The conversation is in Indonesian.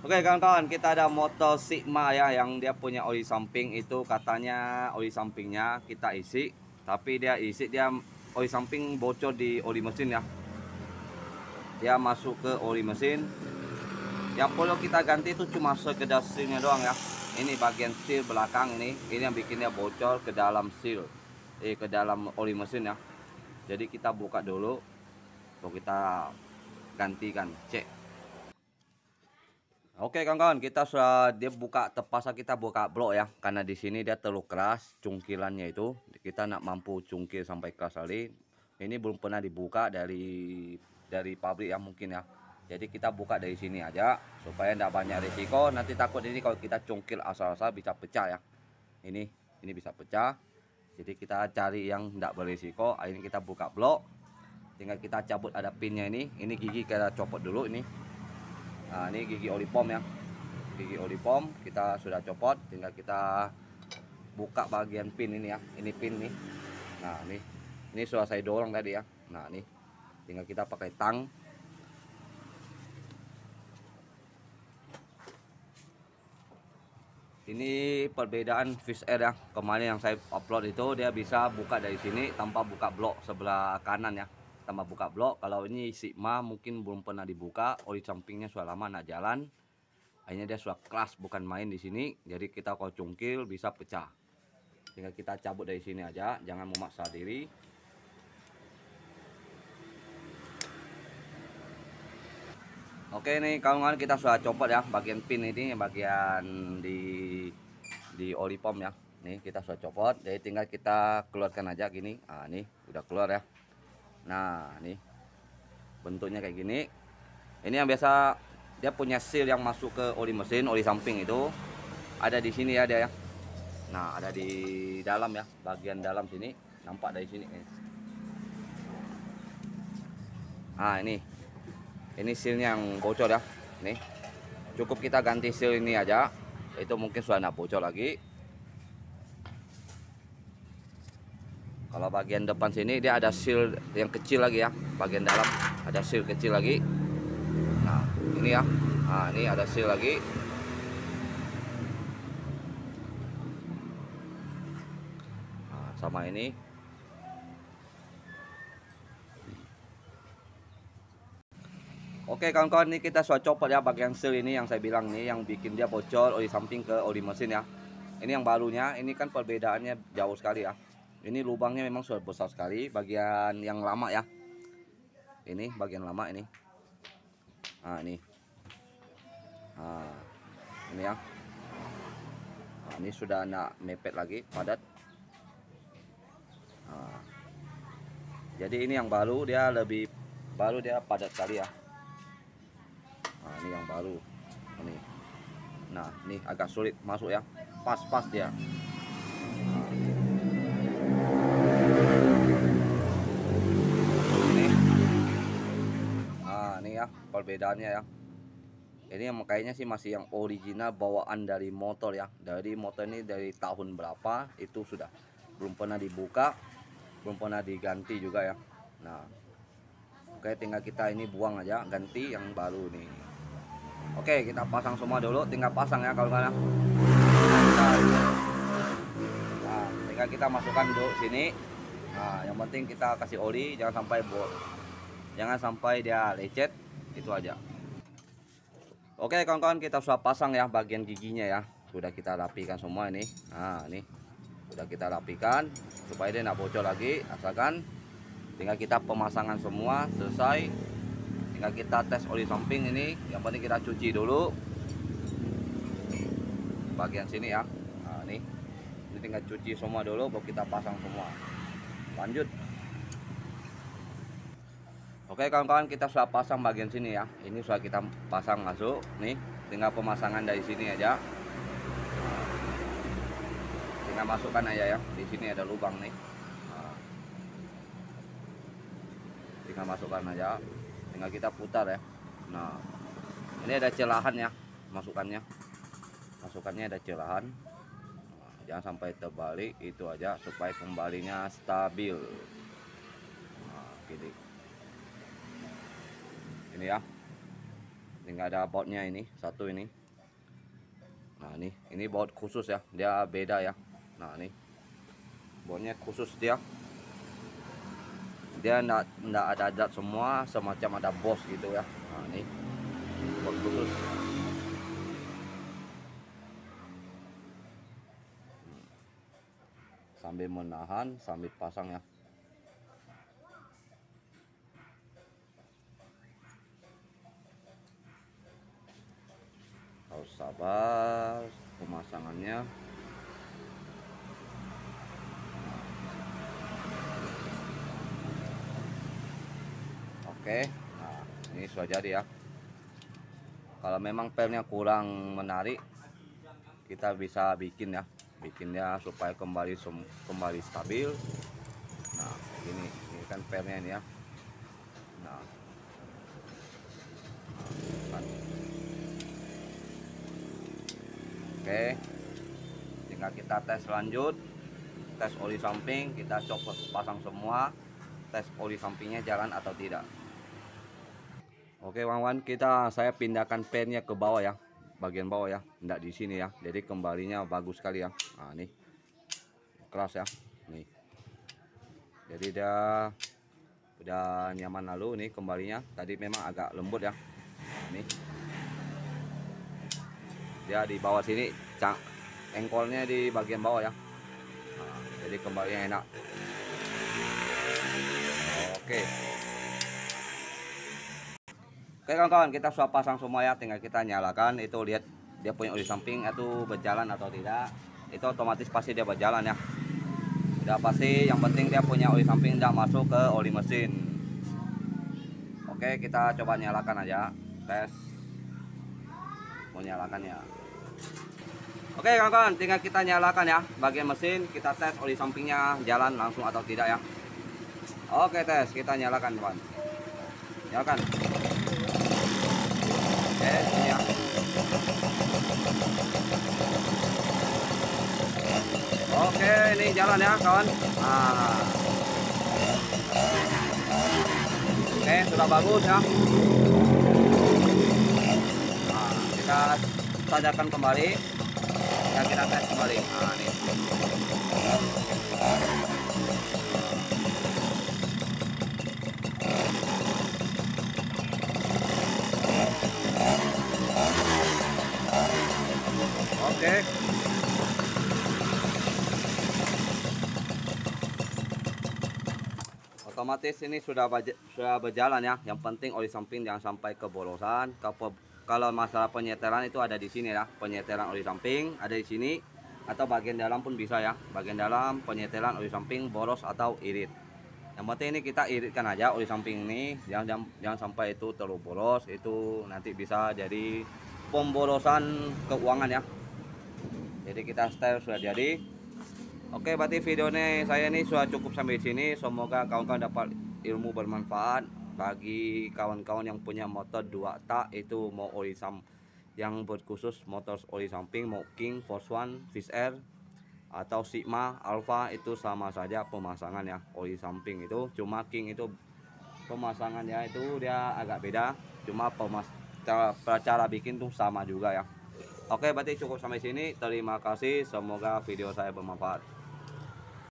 Oke kawan-kawan, kita ada motor Sigma ya, yang dia punya oli samping. Itu katanya oli sampingnya kita isi, tapi dia oli samping bocor di oli mesin ya. Dia masuk ke oli mesin. Yang perlu kita ganti itu cuma sekedar sealnya doang ya. Ini bagian seal belakang ini yang bikin dia bocor ke dalam seal, ke dalam oli mesin ya. Jadi kita buka dulu, baru kita gantikan, cek. Oke kawan-kawan, kita sudah terpaksa kita buka blok ya, karena di sini dia terlalu keras cungkilannya itu. Kita nak mampu cungkil sampai keras kali. Ini belum pernah dibuka dari pabrik ya mungkin ya. Jadi kita buka dari sini aja supaya tidak banyak risiko. Nanti takut ini kalau kita cungkil asal-asal bisa pecah ya. Ini bisa pecah. Jadi kita cari yang tidak berisiko. Ini kita buka blok. Tinggal kita cabut ada pinnya ini. Ini gigi kita copot dulu ini. Nah, ini gigi oli pom ya. Gigi oli pom kita sudah copot, tinggal kita buka bagian pin ini ya. Ini pin nih. Nah, ini sudah saya dorong tadi ya. Nah, nih tinggal kita pakai tang. Ini perbedaan Fish Air ya. Kemarin yang saya upload itu dia bisa buka dari sini tanpa buka blok sebelah kanan ya. Tanpa buka blok. Kalau ini Sigma mungkin belum pernah dibuka, oli sampingnya sudah lama nak jalan. Akhirnya dia sudah keras, bukan main di sini. Jadi kita kalau cungkil bisa pecah. Tinggal kita cabut dari sini aja, jangan memaksa diri. Oke nih kawan-kawan, kita sudah copot ya bagian pin ini, bagian di oli pom ya. Nih kita sudah copot, jadi tinggal kita keluarkan aja gini. Ah nih udah keluar ya. Nah nih bentuknya kayak gini. Ini yang biasa dia punya seal yang masuk ke oli mesin, oli samping itu ada di sini ya dia ya. Nah ada di dalam ya, bagian dalam sini, nampak dari sini. Nah ini sealnya yang bocor ya. Nih cukup kita ganti seal ini aja, itu mungkin sudah tidak bocor lagi. Kalau bagian depan sini dia ada seal yang kecil lagi ya, bagian dalam ada seal kecil lagi. Nah ini ya, nah ini ada seal lagi. Nah, sama ini. Oke kawan-kawan, ini kita sudah copot ya bagian seal ini yang saya bilang nih, yang bikin dia bocor oli samping ke oli mesin ya. Ini yang barunya, ini kan perbedaannya jauh sekali ya. Ini lubangnya memang sudah besar sekali, bagian yang lama ya. Ini bagian lama ini. Nah ini. Nah ini ya. Nah, ini sudah nak mepet lagi, padat. Nah, jadi ini yang baru, dia lebih baru, dia padat sekali ya. Nah ini yang baru ini. Nah ini agak sulit masuk ya, pas-pas dia. Nah ini ya perbedaannya ya. Ini yang kayaknya sih masih yang original bawaan dari motor ya. Dari motor ini dari tahun berapa itu sudah belum pernah dibuka, belum pernah diganti juga ya. Nah oke, tinggal kita ini buang aja, ganti yang baru nih. Oke, kita pasang semua dulu, tinggal pasang ya kawan-kawan. Nah tinggal kita masukkan dulu sini. Nah yang penting kita kasih oli, jangan sampai dia lecet, itu aja. Oke kawan-kawan, kita sudah pasang ya bagian giginya ya, sudah kita rapikan semua ini. Nah ini sudah kita rapikan supaya dia tidak bocor lagi. Asalkan tinggal kita pemasangan semua selesai, tinggal kita tes oli samping ini. Yang penting kita cuci dulu bagian sini ya. Nah ini tinggal cuci semua dulu, baru kita pasang semua. Lanjut. Oke kawan-kawan, kita sudah pasang bagian sini ya. Ini sudah kita pasang masuk nih, tinggal pemasangan dari sini aja. Tinggal masukkan aja ya, di sini ada lubang nih. Nah, tinggal masukkan aja, tinggal kita putar ya. Nah ini ada celahan ya, masukkannya ada celahan. Nah, jangan sampai terbalik, itu aja supaya kembalinya stabil. Nah gini ini ya. Tinggal ada bautnya ini satu ini. Nah ini baut khusus ya, dia beda ya. Nah ini bautnya khusus dia ndak ada zat semua, semacam ada bos gitu ya. Nah ini baut khusus. Sambil menahan sambil pasang ya. Harus sabar pemasangannya. Oke, nah ini sudah jadi ya. Kalau memang pelnya kurang menarik, kita bisa bikinnya supaya kembali stabil. Nah ini kan pelnya ini ya. Nah kan. Oke, tinggal kita tes lanjut, tes oli samping, kita coba pasang semua, tes oli sampingnya jalan atau tidak. Oke kawan-kawan, saya pindahkan pennya ke bawah ya, bagian bawah ya, tidak di sini ya. Jadi kembalinya bagus sekali ya. Nah ini keras ya, nih. Jadi dia udah nyaman lalu nih kembalinya. Tadi memang agak lembut ya. Nih. Dia di bawah sini, engkolnya di bagian bawah ya. Nah, jadi kembalinya enak. Oke. Oke kawan-kawan, kita sudah pasang semua ya, tinggal kita nyalakan. Itu lihat dia punya oli samping itu berjalan atau tidak. Itu otomatis pasti dia berjalan ya. Udah pasti, yang penting dia punya oli samping udah masuk ke oli mesin. Oke, kita coba nyalakan aja. Tes. Mau nyalakan ya. Oke kawan-kawan, tinggal kita nyalakan ya bagian mesin, kita tes oli sampingnya jalan langsung atau tidak ya. Oke, tes, kita nyalakan kawan. Nyalakan. Oke, ini ya. Oke, ini jalan ya kawan. Nah. Oke, sudah bagus ya. Nah, kita sadarkan kembali. Ya, kita tes kembali. Nah, ini. Oke. Otomatis ini sudah berjalan ya. Yang penting oli samping jangan sampai keborosan. Kalau masalah penyetelan itu ada di sini ya. Penyetelan oli samping ada di sini, atau bagian dalam pun bisa ya. Bagian dalam penyetelan oli samping boros atau irit. Yang penting ini kita iritkan aja oli samping ini. Jangan sampai itu terlalu boros. Itu nanti bisa jadi pemborosan keuangan ya. Jadi kita setel sudah jadi. Oke, berarti videonya saya ini sudah cukup sampai sini. Semoga kawan-kawan dapat ilmu bermanfaat bagi kawan-kawan yang punya motor 2 tak, itu mau oli yang berkhusus motor oli samping, mau King, Force One, Fish Air atau Sigma, Alpha, itu sama saja pemasangan ya. Oli samping itu cuma King itu pemasangannya itu dia agak beda, cuma cara bikin tuh sama juga ya. Oke, berarti cukup sampai sini. Terima kasih, semoga video saya bermanfaat.